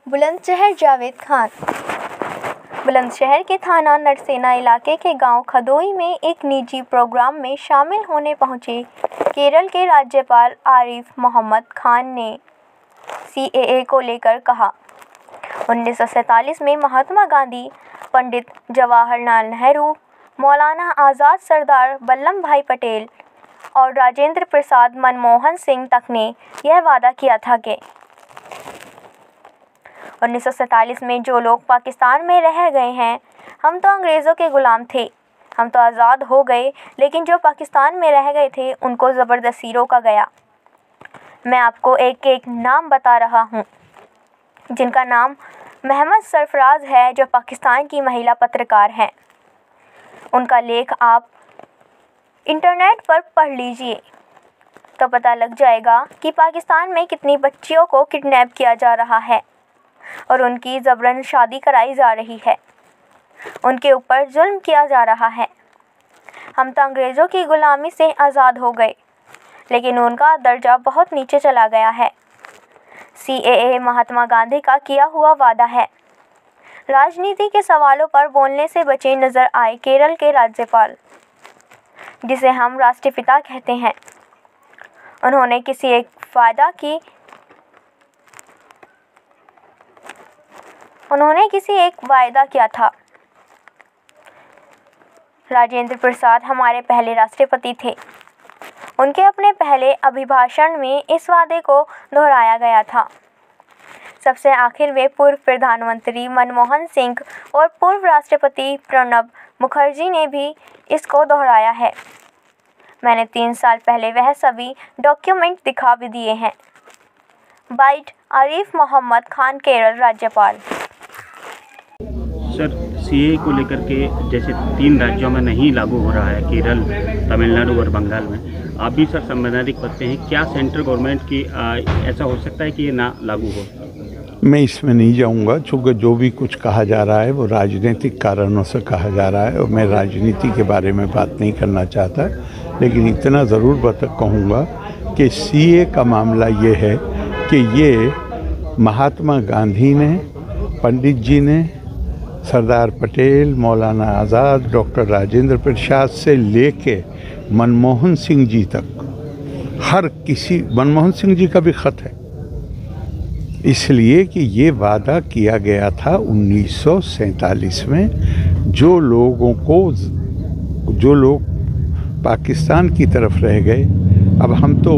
बुलंदशहर जावेद खान। बुलंदशहर के थाना नरसेना इलाके के गांव खदोई में एक निजी प्रोग्राम में शामिल होने पहुंचे केरल के राज्यपाल आरिफ मोहम्मद खान ने सीएए को लेकर कहा। 1947 में महात्मा गांधी, पंडित जवाहरलाल नेहरू, मौलाना आज़ाद, सरदार वल्लभ भाई पटेल और राजेंद्र प्रसाद मनमोहन सिंह तक ने यह वादा किया था कि 1947 में जो लोग पाकिस्तान में रह गए हैं, हम तो अंग्रेज़ों के ग़ुलाम थे, हम तो आज़ाद हो गए, लेकिन जो पाकिस्तान में रह गए थे उनको ज़बरदस्ती रोका गया। मैं आपको एक एक नाम बता रहा हूँ, जिनका नाम महमद सरफराज है, जो पाकिस्तान की महिला पत्रकार हैं। उनका लेख आप इंटरनेट पर पढ़ लीजिए तो पता लग जाएगा कि पाकिस्तान में कितनी बच्चियों को किडनैप किया जा रहा है और उनकी ज़बरन शादी कराई जा रही है, उनके ऊपर जुल्म किया जा रहा है। हम तो अंग्रेज़ों की ग़ुलामी से आज़ाद हो गए, लेकिन उनका दर्जा बहुत नीचे चला गया है। सीएए महात्मा गांधी का किया हुआ वादा है। राजनीति के सवालों पर बोलने से बचे नज़र आए केरल के राज्यपाल, जिसे हम राष्ट्रपिता कहते हैं। उन्होंने किसी एक वायदा किया था। राजेंद्र प्रसाद हमारे पहले राष्ट्रपति थे। उनके अपने पहले अभिभाषण में इस वादे को दोहराया गया था। सबसे आखिर में पूर्व प्रधानमंत्री मनमोहन सिंह और पूर्व राष्ट्रपति प्रणब मुखर्जी ने भी इसको दोहराया है। मैंने 3 साल पहले वह सभी डॉक्यूमेंट दिखा भी दिए हैं। बाइट आरिफ मोहम्मद खान, केरल राज्यपाल। सर, सीए को लेकर के जैसे 3 राज्यों में नहीं लागू हो रहा है, केरल, तमिलनाडु और बंगाल में, आप भी सर संवैधानिक पढ़ते हैं, क्या सेंट्रल गवर्नमेंट की ऐसा हो सकता है कि ये ना लागू हो? मैं इसमें नहीं जाऊंगा, चूँकि जो भी कुछ कहा जा रहा है वो राजनीतिक कारणों से कहा जा रहा है और मैं राजनीति के बारे में बात नहीं करना चाहता। लेकिन इतना ज़रूर कहूँगा कि सीए का मामला ये है कि ये महात्मा गांधी ने, पंडित जी ने, सरदार पटेल, मौलाना आज़ाद, डॉक्टर राजेंद्र प्रसाद से लेके मनमोहन सिंह जी तक, हर किसी, मनमोहन सिंह जी का भी ख़त है, इसलिए कि ये वादा किया गया था 1947 में, जो लोग पाकिस्तान की तरफ रह गए। अब हम तो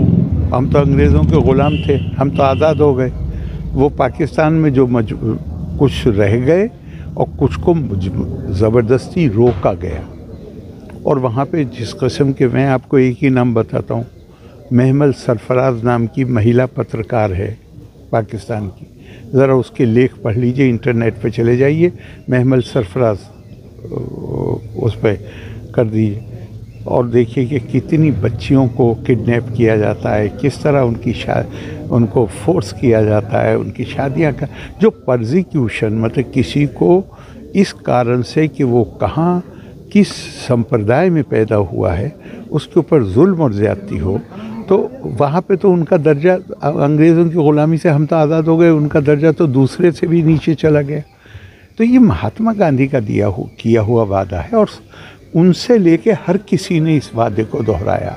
अंग्रेज़ों के ग़ुलाम थे, हम तो आज़ाद हो गए। वो पाकिस्तान में जो कुछ रह गए और कुछ को ज़बरदस्ती रोका गया। और वहाँ पे जिस किस्म के, मैं आपको एक ही नाम बताता हूँ, महमद सरफराज नाम की महिला पत्रकार है पाकिस्तान की, ज़रा उसके लेख पढ़ लीजिए, इंटरनेट पे चले जाइए, महमद सरफराज उस पर कर दीजिए और देखिए कि कितनी बच्चियों को किडनैप किया जाता है, किस तरह उनको फोर्स किया जाता है, उनकी शादियां का जो परसिक्यूशन, मतलब किसी को इस कारण से कि वो कहाँ किस संप्रदाय में पैदा हुआ है उसके ऊपर जुल्म और ज़्यादती हो, तो वहाँ पे तो उनका दर्जा, अंग्रेज़ों की ग़ुलामी से हम तो आज़ाद हो गए, उनका दर्जा तो दूसरे से भी नीचे चला गया। तो ये महात्मा गांधी का किया हुआ वादा है और उनसे लेके हर किसी ने इस वादे को दोहराया।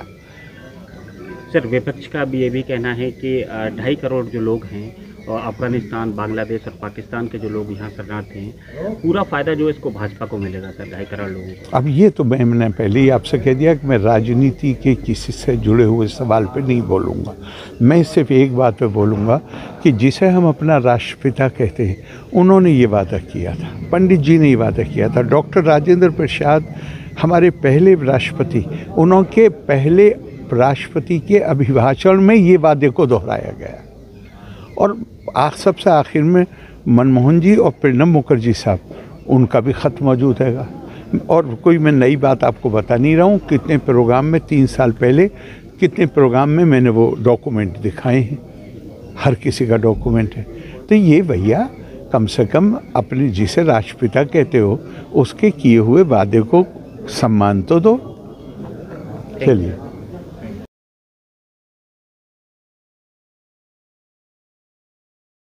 सर, विपक्ष का भी ये भी कहना है कि 2.5 करोड़ जो लोग हैं और अफ़गानिस्तान, बांग्लादेश और पाकिस्तान के जो लोग यहाँ शरणार्थी हैं, पूरा फ़ायदा जो इसको भाजपा को मिलेगा सर, 2.5 करोड़ लोगों को। अब ये तो मैंने पहले ही आपसे कह दिया कि मैं राजनीति के किसी से जुड़े हुए सवाल पे नहीं बोलूँगा। मैं सिर्फ एक बात पे बोलूँगा कि जिसे हम अपना राष्ट्रपिता कहते हैं, उन्होंने ये वादा किया था, पंडित जी ने ये वादा किया था, डॉक्टर राजेंद्र प्रसाद हमारे पहले राष्ट्रपति, उनके पहले राष्ट्रपति के अभिभाषण में ये वादे को दोहराया गया। और सबसे आखिर में मनमोहन जी और प्रणब मुखर्जी साहब, उनका भी ख़त मौजूद है। और कोई मैं नई बात आपको बता नहीं रहा हूँ, कितने प्रोग्राम में 3 साल पहले कितने प्रोग्राम में मैंने वो डॉक्यूमेंट दिखाए हैं, हर किसी का डॉक्यूमेंट है। तो ये भैया कम से कम अपने जिसे राष्ट्रपिता कहते हो उसके किए हुए वादे को सम्मान तो दो। चलिए।